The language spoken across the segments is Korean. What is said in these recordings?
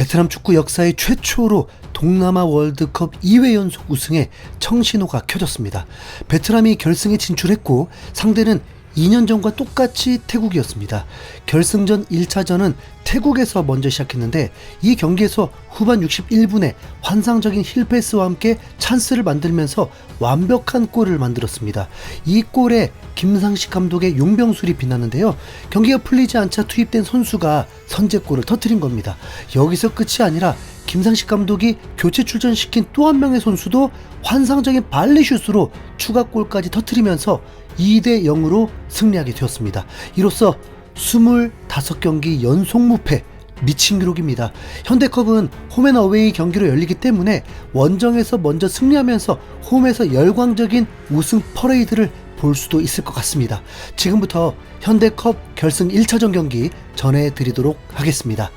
베트남 축구 역사의 최초로 동남아 월드컵 2회 연속 우승에 청신호가 켜졌습니다. 베트남이 결승에 진출했고 상대는 2년 전과 똑같이 태국이었습니다. 결승전 1차전은 태국에서 먼저 시작했는데 이 경기에서 후반 61분에 환상적인 힐패스와 함께 찬스를 만들면서 완벽한 골을 만들었습니다. 이 골에 김상식 감독의 용병술이 빛났는데요. 경기가 풀리지 않자 투입된 선수가 선제골을 터뜨린 겁니다. 여기서 끝이 아니라 김상식 감독이 교체 출전시킨 또 한 명의 선수도 환상적인 발리슛으로 추가골까지 터뜨리면서 2대 0으로 승리하게 되었습니다. 이로써 25경기 연속 무패, 미친 기록입니다. 현대컵은 홈앤어웨이 경기로 열리기 때문에 원정에서 먼저 승리하면서 홈에서 열광적인 우승 퍼레이드를 볼 수도 있을 것 같습니다. 지금부터 현대컵 결승 1차전 경기 전해드리도록 하겠습니다.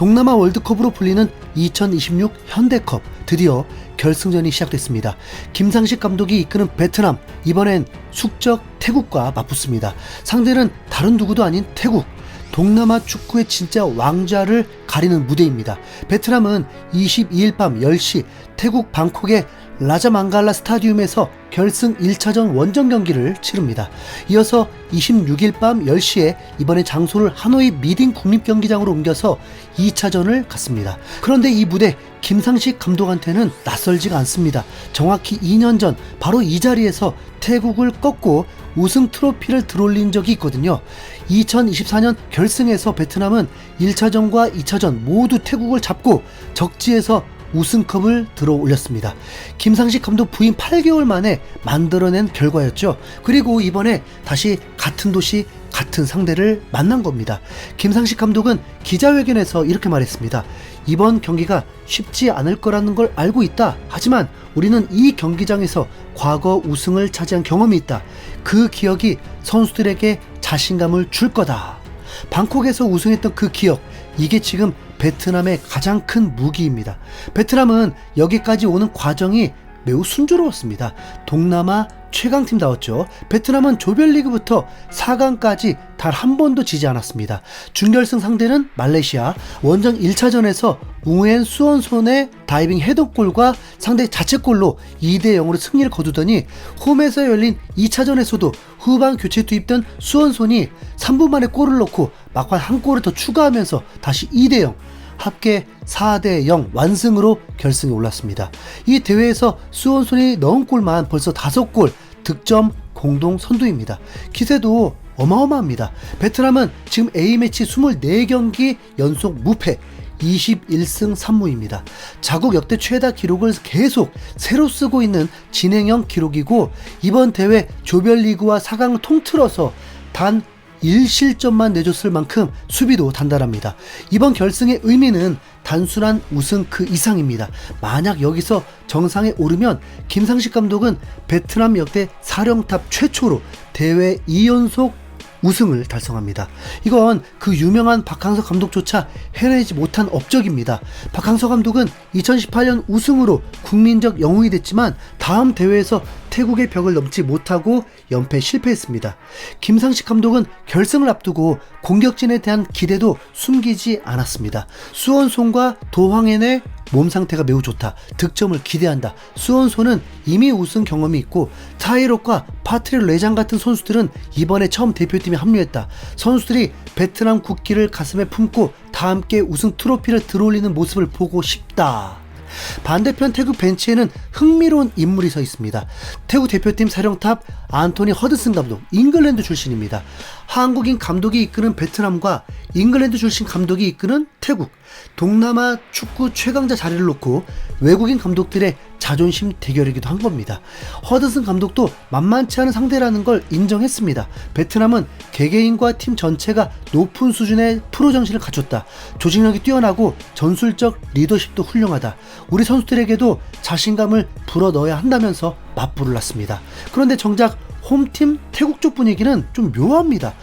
동남아 월드컵으로 불리는 2026 현대컵 드디어 결승전이 시작됐습니다. 김상식 감독이 이끄는 베트남, 이번엔 숙적 태국과 맞붙습니다. 상대는 다른 누구도 아닌 태국, 동남아 축구의 진짜 왕좌를 가리는 무대입니다. 베트남은 22일 밤 10시 태국 방콕의 라자망갈라 스타디움에서 결승 1차전 원정 경기를 치릅니다. 이어서 26일 밤 10시에 이번에 장소를 하노이 미딩 국립경기장으로 옮겨서 2차전을 갖습니다. 그런데 이 무대 김상식 감독한테는 낯설지가 않습니다. 정확히 2년 전 바로 이 자리에서 태국을 꺾고 우승 트로피를 들어올린 적이 있거든요. 2024년 결승에서 베트남은 1차전과 2차전 모두 태국을 잡고 적지에서 우승컵을 들어 올렸습니다. 김상식 감독 부임 8개월 만에 만들어낸 결과였죠. 그리고 이번에 다시 같은 도시 같은 상대를 만난 겁니다. 김상식 감독은 기자회견에서 이렇게 말했습니다. 이번 경기가 쉽지 않을 거라는 걸 알고 있다. 하지만 우리는 이 경기장에서 과거 우승을 차지한 경험이 있다. 그 기억이 선수들에게 자신감을 줄 거다. 방콕에서 우승했던 그 기억, 이게 지금 베트남의 가장 큰 무기입니다. 베트남은 여기까지 오는 과정이 매우 순조로웠습니다. 동남아 최강팀다웠죠. 베트남은 조별리그부터 4강까지 단 한 번도 지지 않았습니다. 준결승 상대는 말레이시아, 원정 1차전에서 웅엔 수원손의 다이빙 헤더골과 상대 자책골로 2대 0으로 승리를 거두더니 홈에서 열린 2차전에서도 후반 교체 투입된 수원손이 3분 만에 골을 넣고 막판 한 골을 더 추가하면서 다시 2대 0, 합계 4대 0 완승으로 결승에 올랐습니다. 이 대회에서 수원손이 넣은 골만 벌써 5골, 득점 공동 선두입니다. 기세도 어마어마합니다. 베트남은 지금 A매치 24경기 연속 무패, 21승 3무입니다. 자국 역대 최다 기록을 계속 새로 쓰고 있는 진행형 기록이고 이번 대회 조별리그와 4강을 통틀어서 단 1실점만 내줬을 만큼 수비도 단단합니다. 이번 결승의 의미는 단순한 우승 그 이상입니다. 만약 여기서 정상에 오르면 김상식 감독은 베트남 역대 사령탑 최초로 대회 2연속 우승을 달성합니다. 이건 그 유명한 박항서 감독조차 해내지 못한 업적입니다. 박항서 감독은 2018년 우승으로 국민적 영웅이 됐지만 다음 대회에서 태국의 벽을 넘지 못하고 연패 실패했습니다. 김상식 감독은 결승을 앞두고 공격진에 대한 기대도 숨기지 않았습니다. 수원손과 도황엔의 몸 상태가 매우 좋다. 득점을 기대한다. 수원손은 이미 우승 경험이 있고 타이록과 파트리 레장 같은 선수들은 이번에 처음 대표팀에 합류했다. 선수들이 베트남 국기를 가슴에 품고 다 함께 우승 트로피를 들어올리는 모습을 보고 싶다. 반대편 태국 벤치에는 흥미로운 인물이 서 있습니다. 태국 대표팀 사령탑 안토니 허드슨 감독, 잉글랜드 출신입니다. 한국인 감독이 이끄는 베트남과 잉글랜드 출신 감독이 이끄는 태국, 동남아 축구 최강자 자리를 놓고 외국인 감독들의 자존심 대결이기도 한 겁니다. 허드슨 감독도 만만치 않은 상대라는 걸 인정했습니다. 베트남은 개개인과 팀 전체가 높은 수준의 프로 정신을 갖췄다. 조직력이 뛰어나고 전술적 리더십도 훌륭하다. 우리 선수들에게도 자신감을 불어넣어야 한다면서 맞불을 놨습니다. 그런데 정작 홈팀 태국 쪽 분위기는 좀 묘합니다.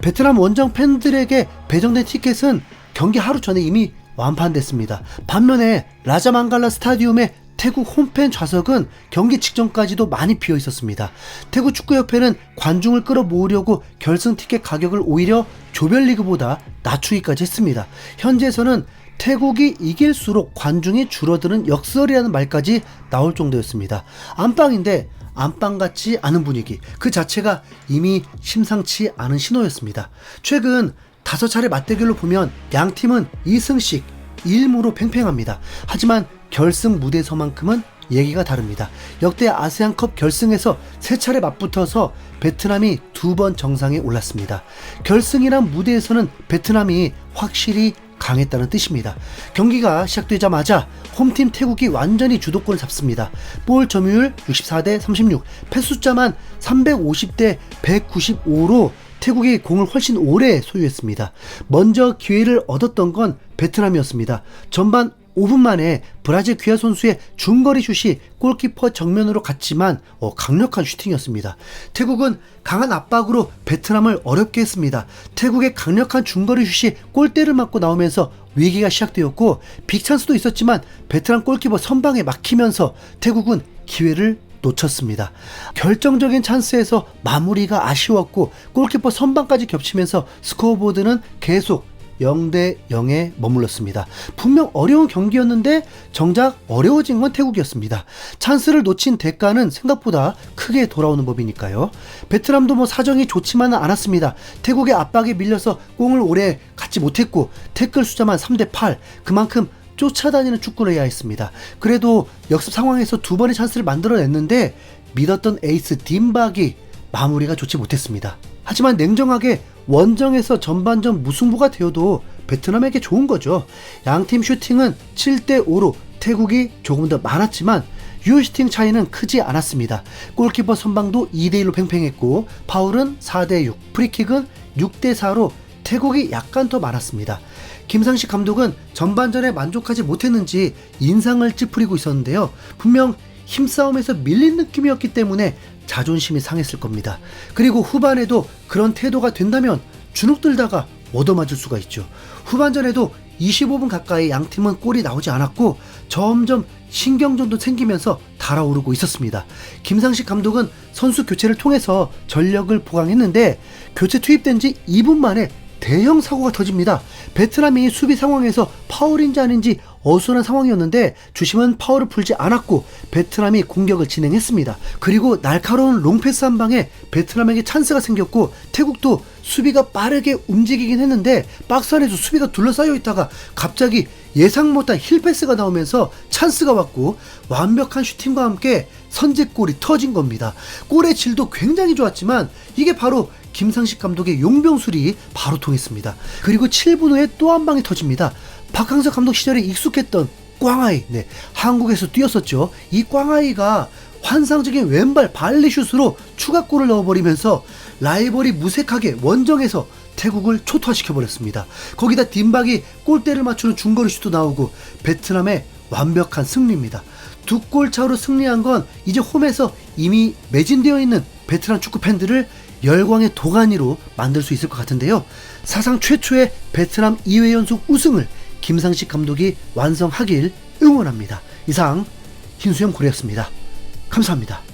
베트남 원정 팬들에게 배정된 티켓은 경기 하루 전에 이미 완판됐습니다. 반면에 라자망갈라 스타디움의 태국 홈팬 좌석은 경기 직전까지도 많이 비어 있었습니다. 태국 축구협회는 관중을 끌어모으려고 결승 티켓 가격을 오히려 조별리그보다 낮추기까지 했습니다. 현지에서는 태국이 이길수록 관중이 줄어드는 역설이라는 말까지 나올 정도였습니다. 안방인데 안방 같지 않은 분위기, 그 자체가 이미 심상치 않은 신호였습니다. 최근 5차례 맞대결로 보면 양 팀은 2승씩 1무로 팽팽합니다. 하지만 결승 무대에서만큼은 얘기가 다릅니다. 역대 아세안컵 결승에서 3차례 맞붙어서 베트남이 2번 정상에 올랐습니다. 결승이란 무대에서는 베트남이 확실히 강했다는 뜻입니다. 경기가 시작되자마자 홈팀 태국이 완전히 주도권을 잡습니다. 볼 점유율 64대 36, 패스 숫자만 350대 195로 태국이 공을 훨씬 오래 소유했습니다. 먼저 기회를 얻었던 건 베트남이었습니다. 전반 5분 만에 브라질 귀화 선수의 중거리 슛이 골키퍼 정면으로 갔지만 강력한 슈팅이었습니다. 태국은 강한 압박으로 베트남을 어렵게 했습니다. 태국의 강력한 중거리 슛이 골대를 맞고 나오면서 위기가 시작되었고 빅찬스도 있었지만 베트남 골키퍼 선방에 막히면서 태국은 기회를 놓쳤습니다. 결정적인 찬스에서 마무리가 아쉬웠고 골키퍼 선방까지 겹치면서 스코어보드는 계속 0대 0에 머물렀습니다. 분명 어려운 경기였는데 정작 어려워진 건 태국이었습니다. 찬스를 놓친 대가는 생각보다 크게 돌아오는 법이니까요. 베트남도 사정이 좋지만은 않았습니다. 태국의 압박에 밀려서 공을 오래 갖지 못했고 태클 숫자만 3대 8, 그만큼 쫓아다니는 축구를 해야 했습니다. 그래도 역습 상황에서 2번의 찬스를 만들어냈는데 믿었던 에이스 딘박이 마무리가 좋지 못했습니다. 하지만 냉정하게 원정에서 전반전 무승부가 되어도 베트남에게 좋은 거죠. 양팀 슈팅은 7대 5로 태국이 조금 더 많았지만 유효슈팅 차이는 크지 않았습니다. 골키퍼 선방도 2대 1로 팽팽했고 파울은 4대 6, 프리킥은 6대 4로 태국이 약간 더 많았습니다. 김상식 감독은 전반전에 만족하지 못했는지 인상을 찌푸리고 있었는데요. 분명 힘싸움에서 밀린 느낌이었기 때문에 자존심이 상했을 겁니다. 그리고 후반에도 그런 태도가 된다면 주눅들다가 얻어맞을 수가 있죠. 후반전에도 25분 가까이 양팀은 골이 나오지 않았고 점점 신경전도 생기면서 달아오르고 있었습니다. 김상식 감독은 선수 교체를 통해서 전력을 보강했는데 교체 투입된 지 2분 만에 대형 사고가 터집니다. 베트남이 수비 상황에서 파울인지 아닌지 어수선한 상황이었는데 주심은 파울을 풀지 않았고 베트남이 공격을 진행했습니다. 그리고 날카로운 롱패스 한 방에 베트남에게 찬스가 생겼고 태국도 수비가 빠르게 움직이긴 했는데 박스 안에서 수비가 둘러싸여 있다가 갑자기 예상 못한 힐패스가 나오면서 찬스가 왔고 완벽한 슈팅과 함께 선제골이 터진 겁니다. 골의 질도 굉장히 좋았지만 이게 바로 김상식 감독의 용병술이 바로 통했습니다. 그리고 7분 후에 또 한 방이 터집니다. 박항서 감독 시절에 익숙했던 꽝아이, 한국에서 뛰었었죠. 이 꽝아이가 환상적인 왼발 발리슛으로 추가골을 넣어버리면서 라이벌이 무색하게 원정에서 태국을 초토화시켜버렸습니다. 거기다 딘박이 골대를 맞추는 중거리 슛도 나오고 베트남의 완벽한 승리입니다. 2골 차로 승리한 건 이제 홈에서 이미 매진되어 있는 베트남 축구 팬들을 열광의 도가니로 만들 수 있을 것 같은데요. 사상 최초의 베트남 2회 연속 우승을 김상식 감독이 완성하길 응원합니다. 이상 흰수염 고래였습니다. 감사합니다.